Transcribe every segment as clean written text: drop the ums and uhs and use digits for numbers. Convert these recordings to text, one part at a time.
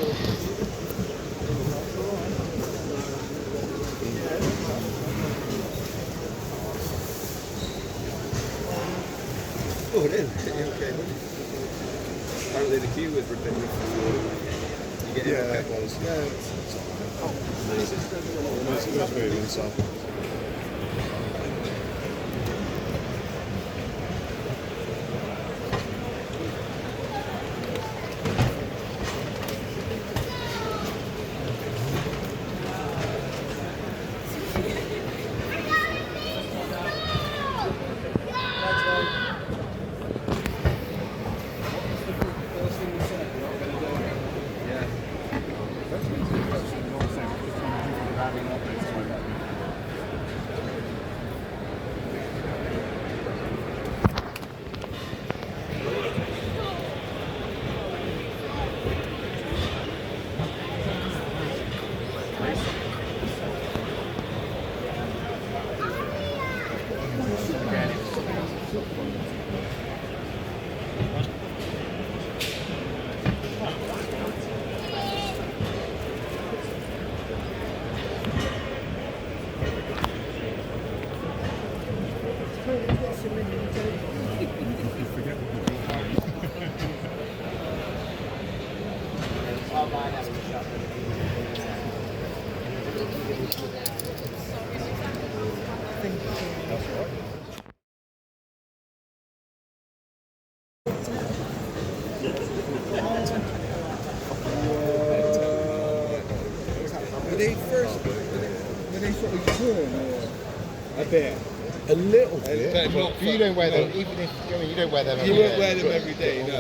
Oh, it is. Okay. Apparently the queue was ridiculous. You get yeah, it was. Yeah, it's moving, so. A bit. A little bit. But you don't wear them, even if you don't wear them every day. You won't wear them every day, no. I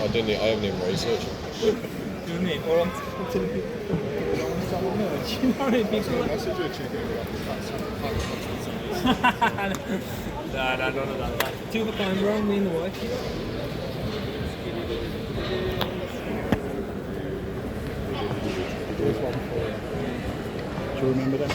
haven't even researched it. Do you know what I mean? Or until people do you know what I mean? People like... No, none of that. Two of a kind, wrong, me and the wife. Do you remember them?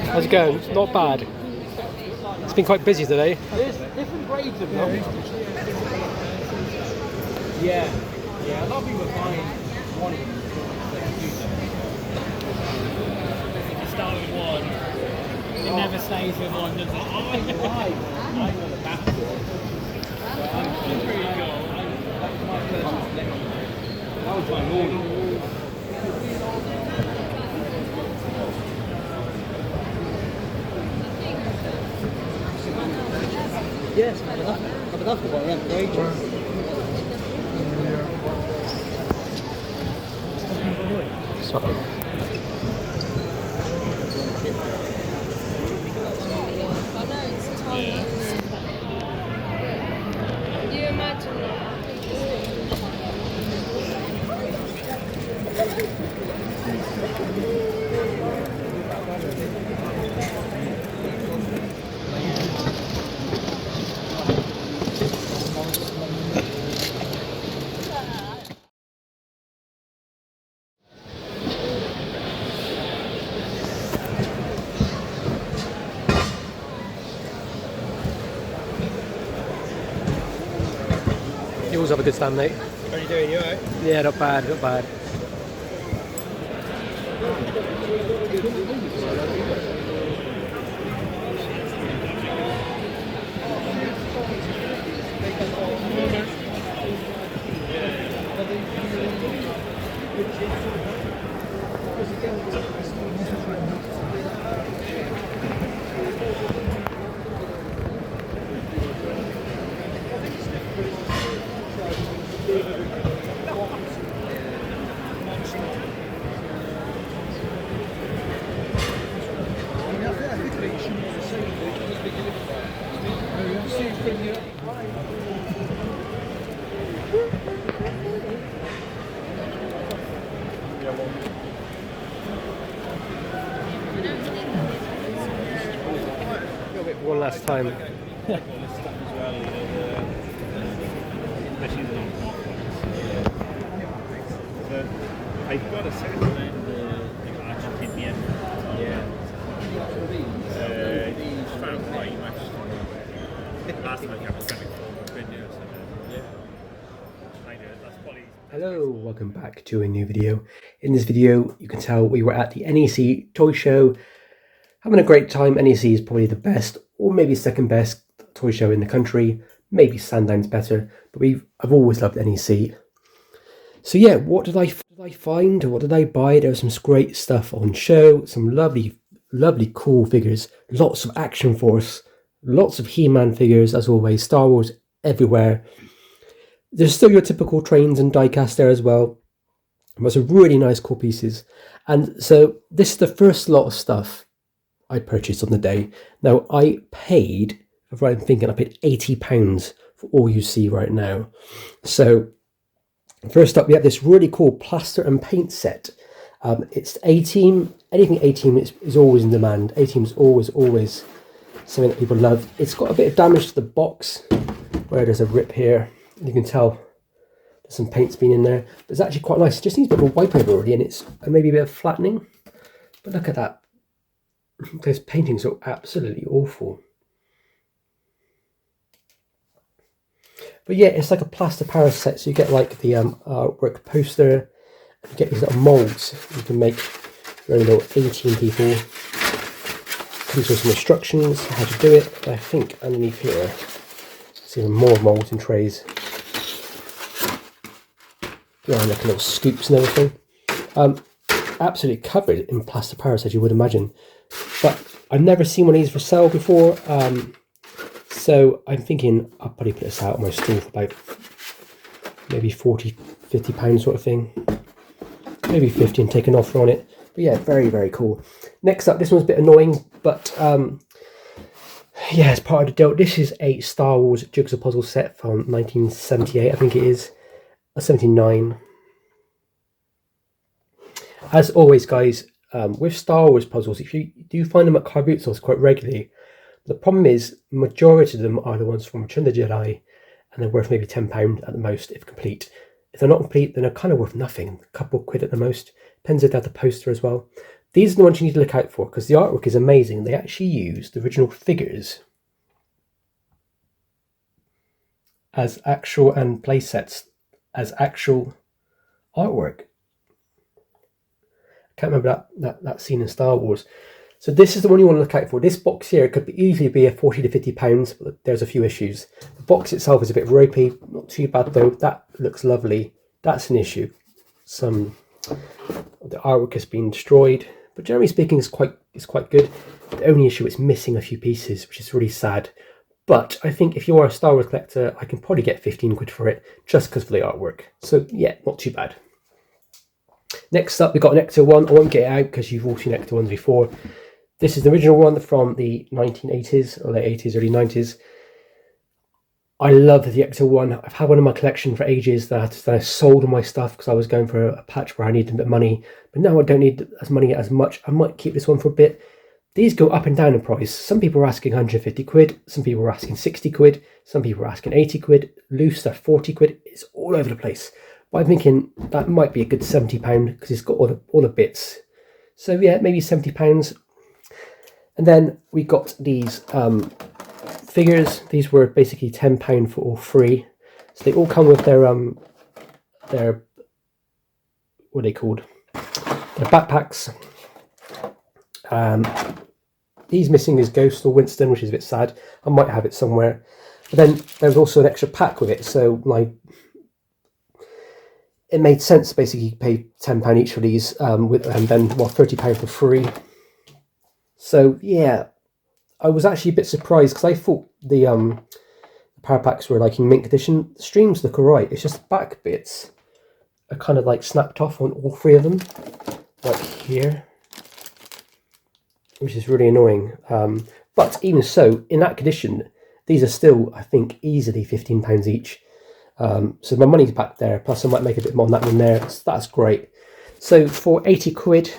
How's it going? It's not bad. It's been quite busy today. There's different grades of them. Yeah. A lot of people are buying one of them. If you start with one, it never stays with one, does it? I want a backboard. I'm pretty cool. That was my first collection. That was my order. Yes, I've enough of one around for ages. Sorry. Do you imagine that? You always have a good stand, mate. How are you doing? You alright? Yeah, not bad, not bad. One last time. I've got a second hand Argentinian. Yeah. Found quite much. Last time I got 74 quid, yeah. That's probably. Hello, welcome back to a new video. In this video, you can tell we were at the NEC toy show, having a great time. NEC is probably the best, or maybe second best toy show in the country. Maybe Sandown's better, but I've always loved NEC. So yeah, what did I find? What did I buy? There was some great stuff on show, some lovely cool figures, lots of Action Force, lots of He-Man figures as always, Star Wars everywhere. There's still your typical trains and diecast there as well, but some really nice cool pieces. And so this is the first lot of stuff I purchased on the day. Now I paid, if I'm thinking, I paid £80 for all you see right now. So first up, we have this really cool plaster and paint set. It's A-Team. Anything A-Team is always in demand. A-Team is always something that people love. It's got a bit of damage to the box where there's a rip here. You can tell there's some paint's been in there. But it's actually quite nice. It just needs a bit of a wipe over really, and maybe a bit of flattening. But look at that. Those paintings are absolutely awful. But yeah, it's like a plaster Paris set, so you get like the artwork poster, and you get these little moulds you can make your own little 18 people. Comes with some instructions how to do it. I think underneath here, there's even more moulds and trays. Yeah, like little scoops and everything. Absolutely covered in plaster Paris, as you would imagine. But I've never seen one of these for sale before. So I'm thinking I'll probably put this out on my stall for about maybe £40–50 sort of thing. Maybe 50 and take an offer on it. But yeah, very cool. Next up, this one's a bit annoying, but yeah, it's part of the deal. This is a Star Wars Jigsaw puzzle set from 1978, I think it is. 79. As always, guys, with Star Wars puzzles, if you do find them at car boot stores quite regularly, the problem is, majority of them are the ones from Return of the Jedi, and they're worth maybe £10 at the most, if complete. If they're not complete, then they're kind of worth nothing, a couple of quid at the most. Depends if they have the poster as well. These are the ones you need to look out for, because the artwork is amazing. They actually use the original figures as actual, and play sets as actual artwork. I can't remember that scene in Star Wars. So this is the one you want to look out for. This box here could easily be a £40–50, but there's a few issues. The box itself is a bit ropey, not too bad though. That looks lovely. That's an issue. Some of the artwork has been destroyed, but generally speaking, it's quite good. The only issue is missing a few pieces, which is really sad. But I think if you are a Star Wars collector, I can probably get 15 quid for it just because of the artwork. So yeah, not too bad. Next up, we got an Ecto 1. I won't get it out because you've all seen Ecto 1s before. This is the original one from the 1980s, or late 80s, early 90s. I love the Ecto 1. I've had one in my collection for ages. That I sold all my stuff because I was going for a patch where I needed a bit of money. But now I don't need as much. I might keep this one for a bit. These go up and down in price. Some people are asking 150 quid. Some people are asking 60 quid. Some people are asking 80 quid. Loose are 40 quid. It's all over the place. But I'm thinking that might be a good £70 because it's got all the bits. So yeah, maybe £70. And then we got these figures. These were basically £10 for all three. So they all come with their what are they called? Their backpacks. These missing is Ghost or Winston, which is a bit sad. I might have it somewhere. But then there's also an extra pack with it, so it made sense to basically pay £10 each for these, and then £30 for free. So yeah, I was actually a bit surprised because I thought the power packs were like in mint condition. The streams look alright. It's just the back bits are kind of like snapped off on all three of them, like here, which is really annoying. But even so, in that condition, these are still, I think, easily £15 each. So my money's back there, plus I might make a bit more on that one there. So that's great. So for 80 quid,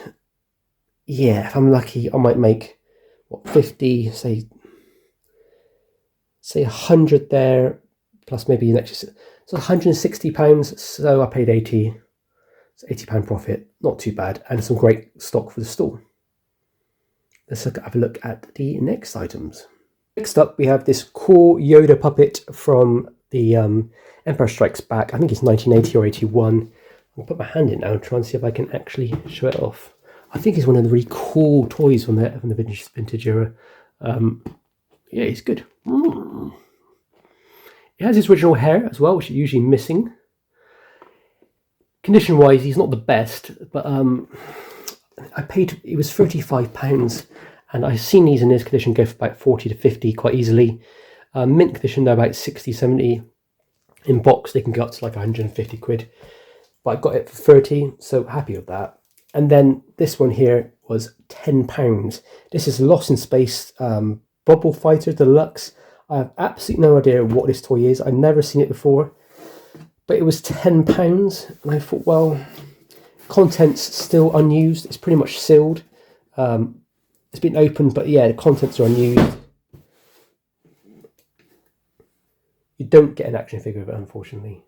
yeah, if I'm lucky, I might make, what, 50, say 100 there, plus maybe an extra, so £160. So I paid 80, it's £80 profit, not too bad, and some great stock for the store. Let's have a look at the next items. Next up, we have this cool Yoda puppet from the Empire Strikes Back. I think it's 1980 or 81. I'll put my hand in now and try and see if I can actually show it off. I think it's one of the really cool toys from the vintage era. Yeah, it's good. It has his original hair as well, which is usually missing. Condition-wise, he's not the best, but I paid, it was £35, and I've seen these in this condition go for about 40 to 50 quite easily. Mint condition, they're about 60, 70. In box, they can go up to like 150 quid. But I got it for 30, so happy with that. And then this one here was £10. This is Lost in Space Bubble Fighter Deluxe. I have absolutely no idea what this toy is. I've never seen it before. But it was £10, and I thought, well, contents still unused. It's pretty much sealed. It's been opened, but yeah, the contents are unused. You don't get an action figure of it, unfortunately.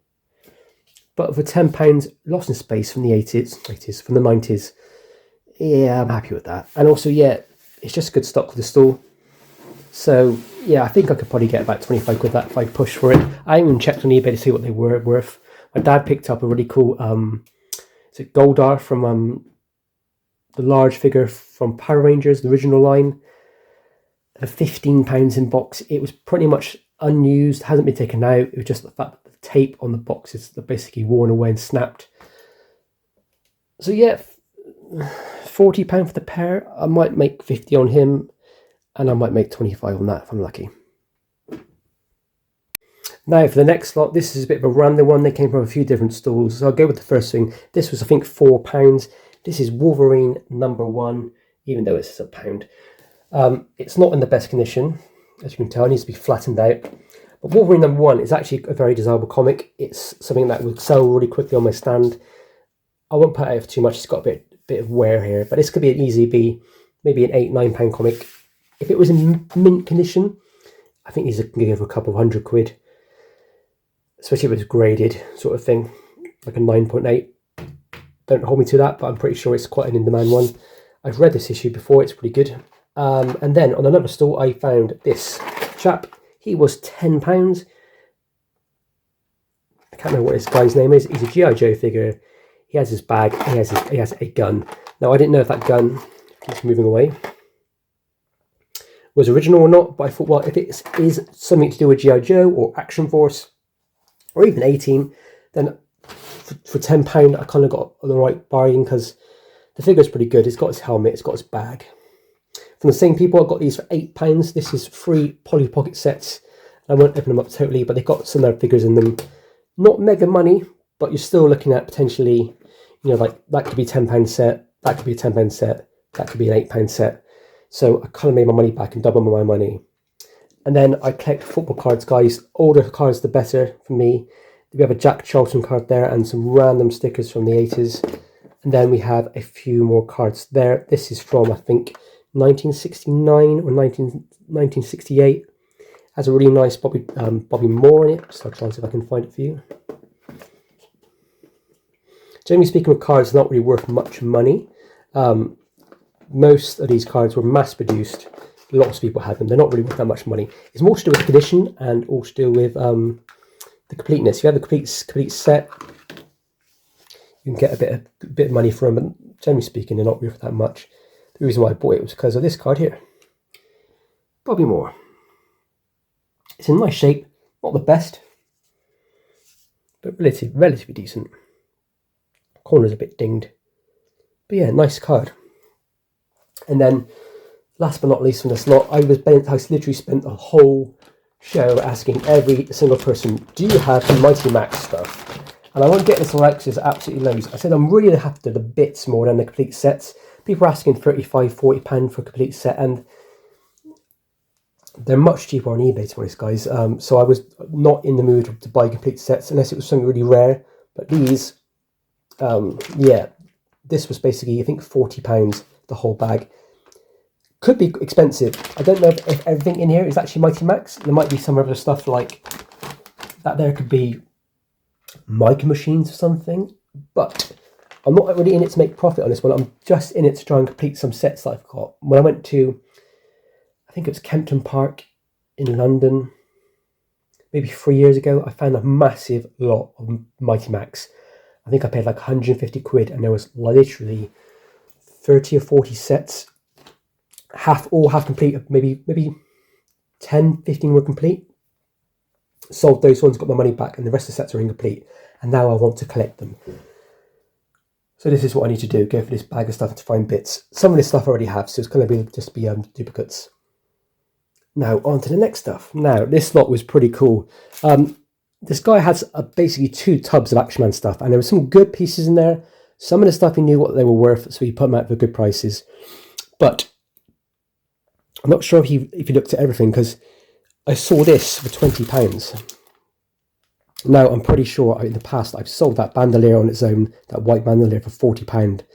But for £10, Lost in Space from the 80s, from the 90s, yeah, I'm happy with that. And also, yeah, it's just good stock for the store. So, yeah, I think I could probably get about 25 quid that if I push for it. I haven't even checked on eBay to see what they were worth. My dad picked up a really cool, is it Goldar from the large figure from Power Rangers, the original line. For £15 in box. It was pretty much unused, hasn't been taken out. It was just the fact that the tape on the box is basically worn away and snapped. So yeah, £40 for the pair. I might make 50 on him, and I might make 25 on that if I'm lucky. Now for the next lot, this is a bit of a random one. They came from a few different stores, so I'll go with the first thing. This was, I think, £4. This is Wolverine #1, even though it's £1. It's not in the best condition, as you can tell. It needs to be flattened out. But Wolverine #1 is actually a very desirable comic. It's something that will sell really quickly on my stand. I won't put it out for too much. It's got a bit of wear here, but this could be an easy be, maybe an £8-9 comic. If it was in mint condition, I think these can go for a couple of £100, especially if it's graded sort of thing, like a 9.8. Don't hold me to that, but I'm pretty sure it's quite an in-demand one. I've read this issue before. It's pretty good. And then on another store, I found this chap. He was £10. I can't remember what this guy's name is. He's a G.I. Joe figure. He has his bag. He has a gun. Now, I didn't know if that gun, keeps moving away, was original or not. But I thought, well, if it is something to do with G.I. Joe or Action Force or even A-Team, then for £10, I kind of got the right bargain, because the figure's pretty good. It's got his helmet. It's got his bag. From the same people, I got these for £8. This is 3 Polly Pocket sets. I won't open them up totally, but they've got some other figures in them. Not mega money, but you're still looking at potentially, you know, like that could be £10 set, that could be a £10 set, that could be an £8 set. So I kind of made my money back and doubled my money. And then I collect football cards, guys. Older cards, the better for me. We have a Jack Charlton card there and some random stickers from the 80s. And then we have a few more cards there. This is from, I think, 1969 or 1968. Has a really nice Bobby Moore in it. So I'll try and see if I can find it for you. Generally speaking, with cards, they're not really worth much money. Most of these cards were mass produced. Lots of people had them. They're not really worth that much money. It's more to do with the condition and all to do with the completeness. If you have the complete set, you can get a bit of money for them. But generally speaking, they're not worth that much. The reason why I bought it was because of this card here. Bobby Moore. It's in nice shape. Not the best, but relatively decent. Corner's a bit dinged. But yeah, nice card. And then, last but not least from this lot, I literally spent a whole show asking every single person, do you have the Mighty Max stuff? And I won't get this Alexis absolutely loads. I said I'm really after the bits more than the complete sets. People are asking £35, £40 for a complete set, and They're much cheaper on eBay, to be honest, guys. So I was not in the mood to buy complete sets unless it was something really rare. But these, yeah, this was basically, I think, £40, the whole bag. Could be expensive. I don't know if everything in here is actually Mighty Max. There might be some other stuff like that. There could be Micro Machines or something. But I'm not really in it to make profit on this one. I'm just in it to try and complete some sets that I've got. When I went to, I think it was Kempton Park in London, maybe 3 years ago, I found a massive lot of Mighty Max. I think I paid like 150 quid and there was literally 30 or 40 sets. All half complete, maybe 10, 15 were complete. Sold those ones, got my money back, and the rest of the sets are incomplete. And now I want to collect them. So this is what I need to do, go for this bag of stuff to find bits. Some of this stuff I already have, so it's going to be just duplicates. Now on to the next stuff. Now this lot was pretty cool. This guy has basically 2 tubs of Action Man stuff, and there were some good pieces in there. Some of the stuff he knew what they were worth, so he put them out for good prices. But I'm not sure if he looked at everything, because I saw this for £20. Now I'm pretty sure in the past I've sold that bandolier on its own, that white bandolier, for £40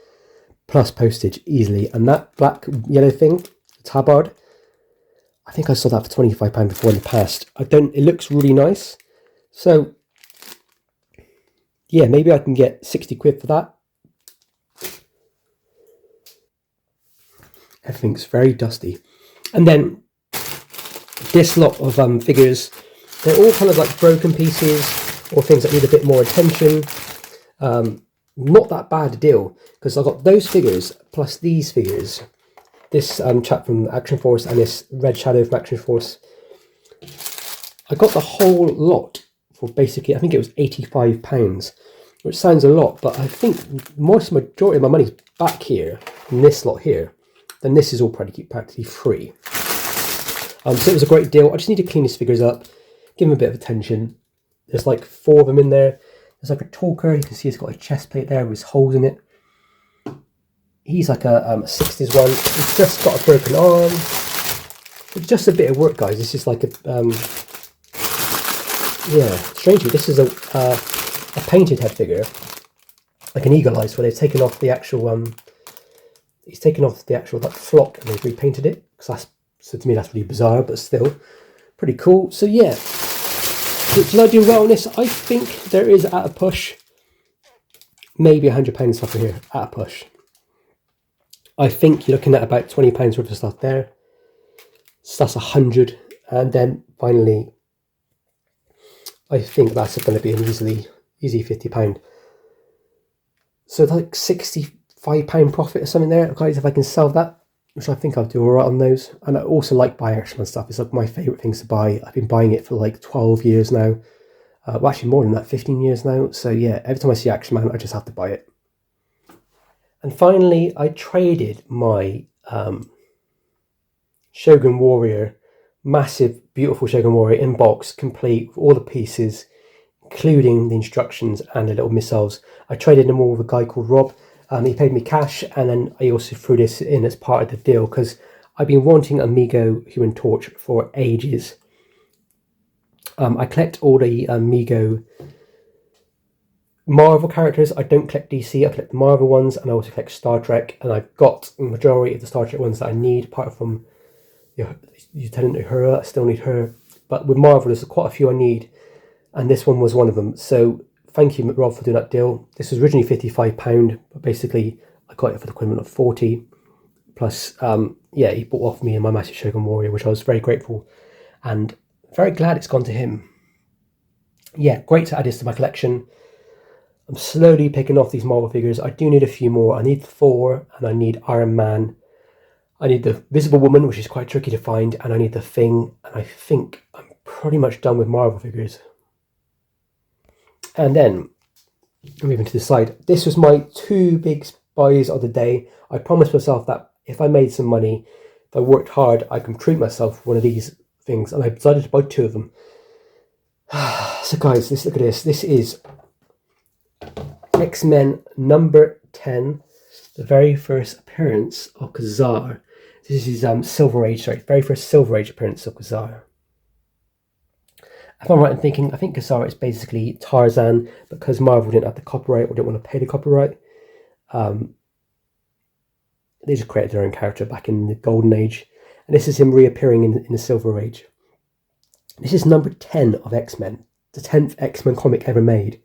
plus postage easily, and that black yellow thing, the tabard, I think I sold that for £25 before in the past. It looks really nice. So yeah, maybe I can get 60 quid for that. Everything's very dusty. And then this lot of figures, they're all kind of like broken pieces or things that need a bit more attention. Not that bad a deal, because I've got those figures plus these figures. This chap from Action Force and this Red Shadow from Action Force. I got the whole lot for basically, I think it was £85, which sounds a lot, but I think majority of my money's back here in this lot here. Then this is all practically free. So it was a great deal. I just need to clean these figures up, give them a bit of attention. There's like 4 of them in there. There's like a talker. You can see he's got a chest plate there with holes in it. He's like a 60s one. He's just got a broken arm. It's just a bit of work, guys. This is like a yeah. Strangely, this is a painted head figure, like an eagle eyes, where they've taken off the actual he's taken off the actual like flock and they've repainted it. So to me that's really bizarre, but still pretty cool. So yeah, did I do well on this? I think there is, at a push, maybe £100 stuff here at a push. I think you're looking at about £20 worth of stuff there. So that's 100, and then finally, I think that's going to be an easy £50. So like £65 profit or something there, guys. If I can sell that, which I think I'll do alright on those. And I also like buying Action Man stuff. It's like my favourite things to buy. I've been buying it for like 12 years now. Well, actually more than that, 15 years now. So yeah, every time I see Action Man, I just have to buy it. And finally, I traded my Shogun Warrior, massive, beautiful Shogun Warrior in box, complete with all the pieces, including the instructions and the little missiles. I traded them all with a guy called Rob. He paid me cash, and then I also threw this in as part of the deal because I've been wanting Amigo Human Torch for ages. I collect all the Amigo Marvel characters. I don't collect DC, I collect the Marvel ones, and I also collect Star Trek, and I've got the majority of the Star Trek ones that I need, apart from Lieutenant Uhura. I still need her, but with Marvel there's quite a few I need, and this one was one of them. So thank you, Rob, for doing that deal. This was originally £55, but basically I got it for the equivalent of 40. Plus, yeah, he bought off me and my massive Shogun Warrior, which I was very grateful and very glad it's gone to him. Yeah, great to add this to my collection. I'm slowly picking off these Marvel figures. I do need a few more. I need Thor, and I need Iron Man. I need the Visible Woman, which is quite tricky to find, and I need the Thing. And I think I'm pretty much done with Marvel figures. And then, moving to the side, this was my 2 big buys of the day. I promised myself that if I made some money, if I worked hard, I can treat myself one of these things, and I decided to buy 2 of them. So guys, look at this. This is X-Men number 10, the very first appearance of Kazar. This is Silver Age, sorry, very first Silver Age appearance of Gazara. If I'm right in thinking, I think Gazara is basically Tarzan because Marvel didn't have the copyright or didn't want to pay the copyright. They just created their own character back in the Golden Age. And this is him reappearing in the Silver Age. This is number 10 of X-Men, the 10th X-Men comic ever made.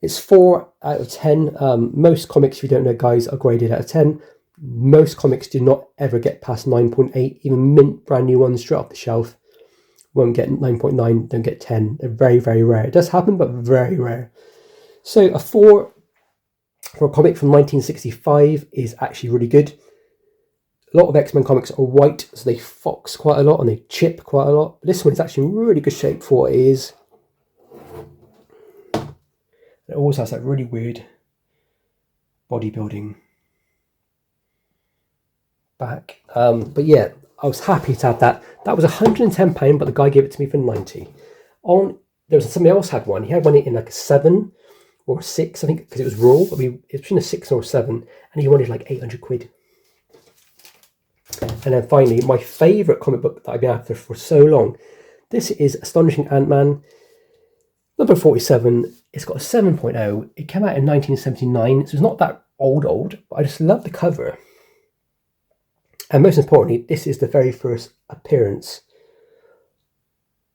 It's 4 out of 10. Most comics, if you don't know, guys, are graded out of 10. Most comics do not ever get past 9.8. Even mint brand new ones straight off the shelf won't get 9.9, don't get 10. They're very, very rare. It does happen, but very rare. So a 4 for a comic from 1965 is actually really good. A lot of X-Men comics are white, so they fox quite a lot and they chip quite a lot. This one is actually in really good shape for what it is. It always has that really weird bodybuilding back. But yeah, I was happy to have that. That was £110, but the guy gave it to me for 90. There was somebody else had one. He had one in like a 7 or a 6, I think, because it was raw. But it was between a 6 or a 7, and he wanted like 800 quid. And then finally, my favourite comic book that I've been after for so long. This is Astonishing Ant-Man, number 47. It's got a 7.0. It came out in 1979, so it's not that old, but I just love the cover. And most importantly, this is the very first appearance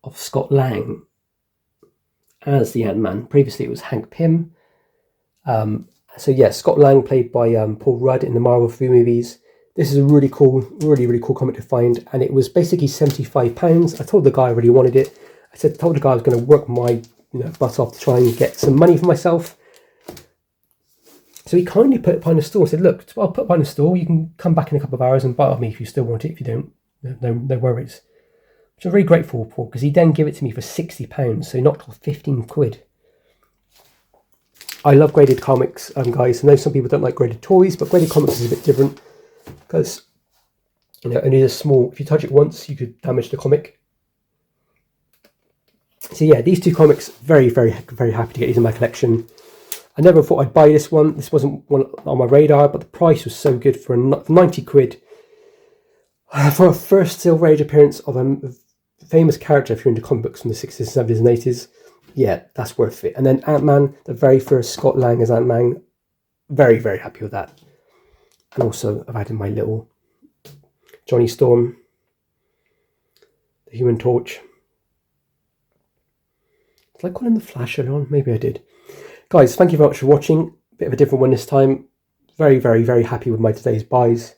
of Scott Lang as the Ant-Man. Previously, it was Hank Pym. So yeah, Scott Lang played by Paul Rudd in the Marvel 3 movies. This is a really cool comic to find, and it was basically £75. I told the guy I really wanted it. Told the guy I was going to work my butt off to try and get some money for myself. So he kindly put it behind the store. Said, "Look, I'll put it behind the store. You can come back in a couple of hours and buy it off me if you still want it. If you don't, no worries." Which I'm very grateful for, because he then gave it to me for £60, so he knocked off 15 quid. I love graded comics, guys. I know some people don't like graded toys, but graded comics is a bit different. Because, only a small, if you touch it once, you could damage the comic. So yeah, these two comics, very, very, very happy to get these in my collection. I never thought I'd buy this one. This wasn't one on my radar, but the price was so good for 90 quid. For a first Silver Age appearance of a famous character, if you're into comic books from the 60s, 70s and 80s, yeah, that's worth it. And then Ant-Man, the very first Scott Lang as Ant-Man, very, very happy with that. And also, I've added my little Johnny Storm, the Human Torch. Did I call him the Flash earlier on? Maybe I did. Guys, thank you very much for watching. Bit of a different one this time. Very, very, very happy with my today's buys.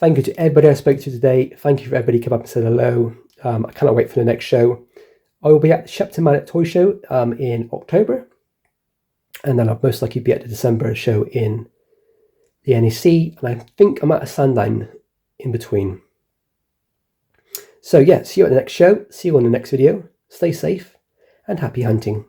Thank you to everybody I spoke to today. Thank you for everybody who came up and said hello. I cannot wait for the next show. I will be at the Shepton Mallet Toy Show in October. And then I'll most likely be at the December show in the NEC, and I think I'm at a Sandown in between. So yeah, see you at the next show, see you on the next video, stay safe, and happy hunting.